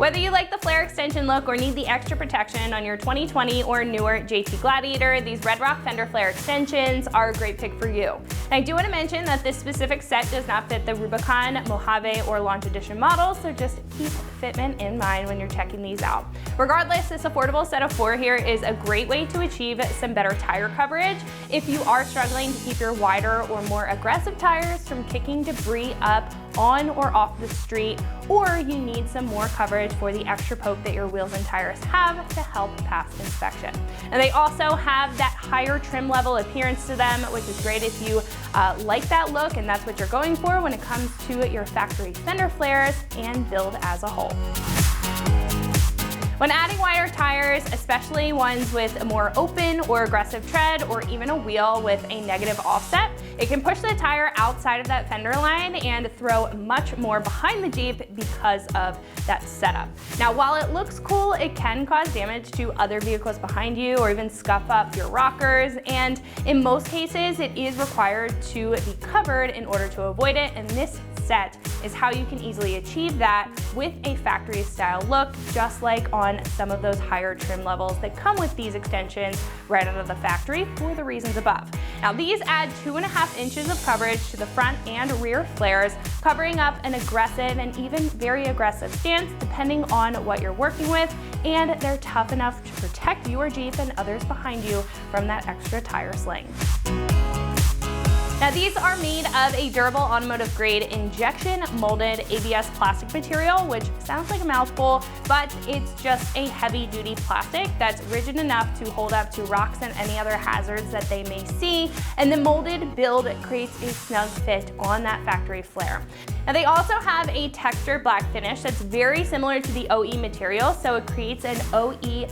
Whether you like the flare extension look or need the extra protection on your 2020 or newer JT Gladiator, these Red Rock fender flare extensions are a great pick for you. And I do want to mention that this specific set does not fit the Rubicon, Mojave, or Launch Edition models, so just keep fitment in mind when you're checking these out. Regardless, this affordable set of 4 here is a great way to achieve some better tire coverage if you are struggling to keep your wider or more aggressive tires from kicking debris up on or off the street, or you need some more coverage for the extra poke that your wheels and tires have to help pass inspection. And they also have that higher trim level appearance to them, which is great if you like that look and that's what you're going for when it comes to your factory fender flares and build as a whole. When adding wider tires, especially ones with a more open or aggressive tread or even a wheel with a negative offset, it can push the tire outside of that fender line and throw much more behind the Jeep because of that setup. Now, while it looks cool, it can cause damage to other vehicles behind you or even scuff up your rockers, and in most cases, it is required to be covered in order to avoid it, and this set is how you can easily achieve that with a factory style look, just like on some of those higher trim levels that come with these extensions right out of the factory for the reasons above. Now, these add 2.5 inches of coverage to the front and rear flares, covering up an aggressive and even very aggressive stance depending on what you're working with, and they're tough enough to protect your Jeep and others behind you from that extra tire sling. Now, these are made of a durable automotive grade injection molded ABS plastic material, which sounds like a mouthful, but it's just a heavy duty plastic that's rigid enough to hold up to rocks and any other hazards that they may see. And the molded build creates a snug fit on that factory flare. Now, they also have a textured black finish that's very similar to the OE material, so it creates an OE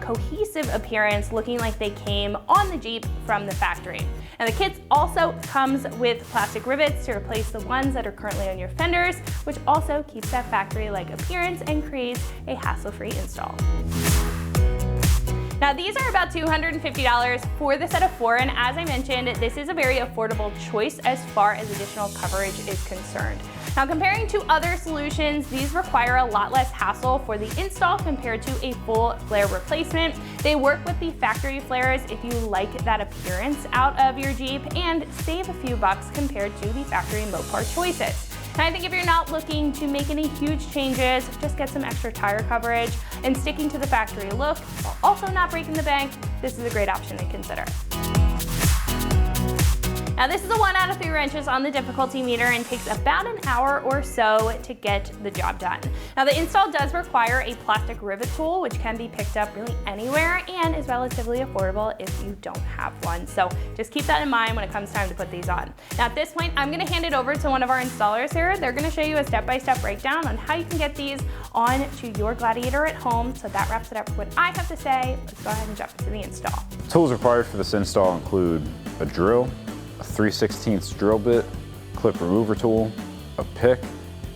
cohesive appearance, looking like they came on the Jeep from the factory. And the kit also comes with plastic rivets to replace the ones that are currently on your fenders, which also keeps that factory-like appearance and creates a hassle-free install. Now, these are about $250 for the set of 4, and as I mentioned, this is a very affordable choice as far as additional coverage is concerned. Now, comparing to other solutions, these require a lot less hassle for the install compared to a full flare replacement. They work with the factory flares if you like that appearance out of your Jeep, and save a few bucks compared to the factory Mopar choices. And I think if you're not looking to make any huge changes, just get some extra tire coverage and sticking to the factory look while also not breaking the bank, this is a great option to consider. Now, this is a 1 out of 3 wrenches on the difficulty meter and takes about an hour or so to get the job done. Now, the install does require a plastic rivet tool, which can be picked up really anywhere and is relatively affordable if you don't have one. So just keep that in mind when it comes time to put these on. Now, at this point, I'm gonna hand it over to one of our installers here. They're gonna show you a step-by-step breakdown on how you can get these on to your Gladiator at home. So that wraps it up for what I have to say. Let's go ahead and jump into the install. Tools required for this install include a drill, a 3/16 drill bit, clip remover tool, a pick,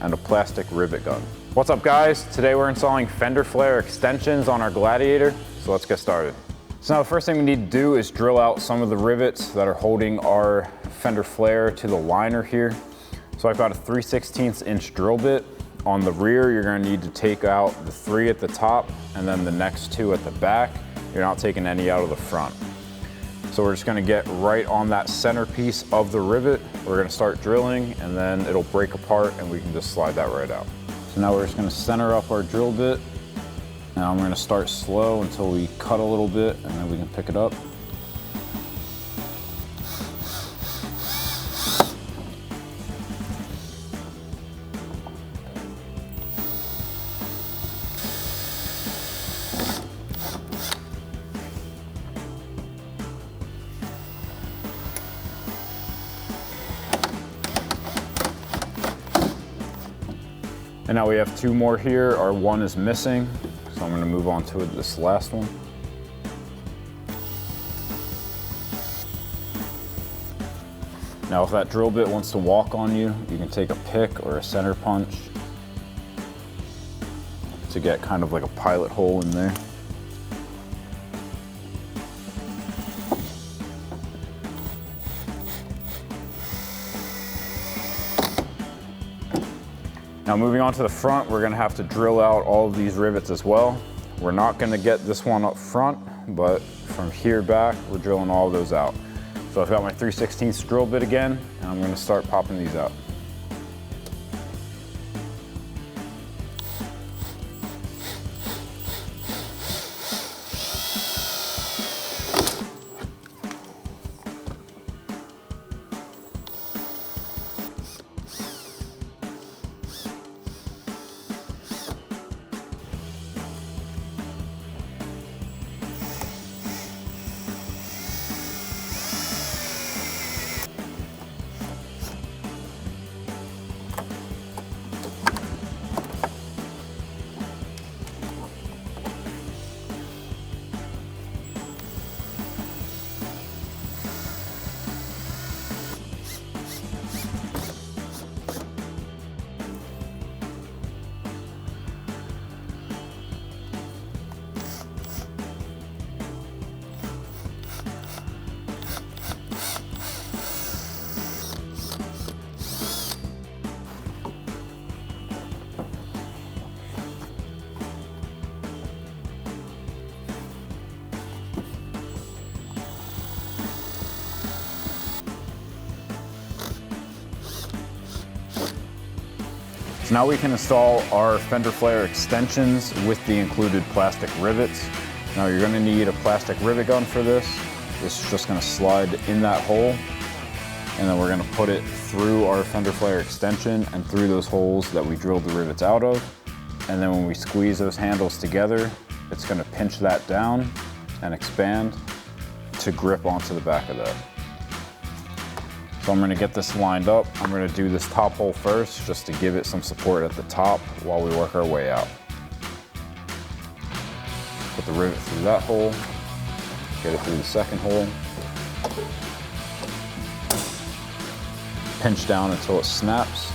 and a plastic rivet gun. What's up, guys? Today we're installing fender flare extensions on our Gladiator, so let's get started. So now the first thing we need to do is drill out some of the rivets that are holding our fender flare to the liner here. So I've got a 3/16 inch drill bit. On the rear, you're gonna need to take out the 3 at the top and then the next 2 at the back. You're not taking any out of the front. So we're just gonna get right on that center piece of the rivet. We're gonna start drilling and then it'll break apart and we can just slide that right out. So now we're just gonna center up our drill bit. Now I'm gonna start slow until we cut a little bit and then we can pick it up. And now we have 2 more here. Our 1 is missing, so I'm gonna move on to this last one. Now if that drill bit wants to walk on you, you can take a pick or a center punch to get kind of like a pilot hole in there. Now moving on to the front, we're gonna have to drill out all of these rivets as well. We're not gonna get this one up front, but from here back, we're drilling all of those out. So I've got my 3/16 drill bit again, and I'm gonna start popping these out. So now we can install our fender flare extensions with the included plastic rivets. Now you're gonna need a plastic rivet gun for this. This is just gonna slide in that hole, and then we're gonna put it through our fender flare extension and through those holes that we drilled the rivets out of. And then when we squeeze those handles together, it's gonna pinch that down and expand to grip onto the back of that. So I'm gonna get this lined up. I'm gonna do this top hole first just to give it some support at the top while we work our way out. Put the rivet through that hole, get it through the second hole. Pinch down until it snaps,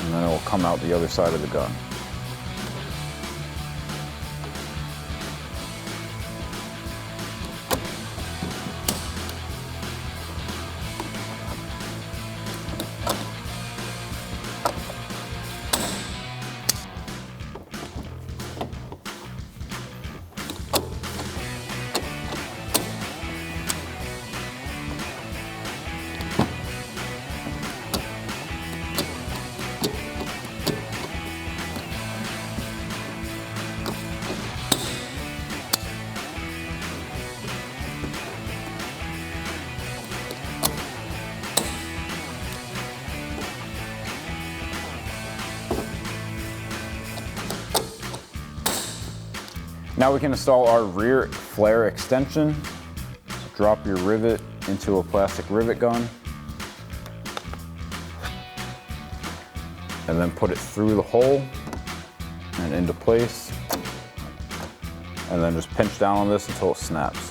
and then it will come out the other side of the gun. Now we can install our rear flare extension. Drop your rivet into a plastic rivet gun, and then put it through the hole and into place, and then just pinch down on this until it snaps.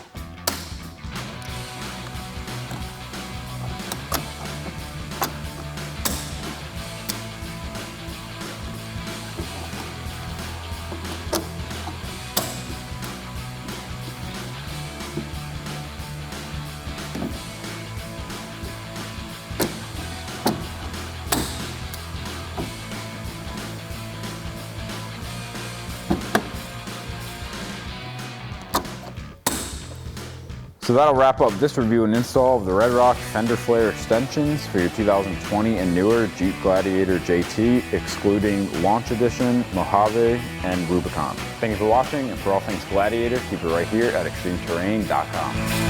So that'll wrap up this review and install of the Red Rock fender flare extensions for your 2020 and newer Jeep Gladiator JT, excluding Launch Edition, Mojave, and Rubicon. Thank you for watching, and for all things Gladiator, keep it right here at extremeterrain.com.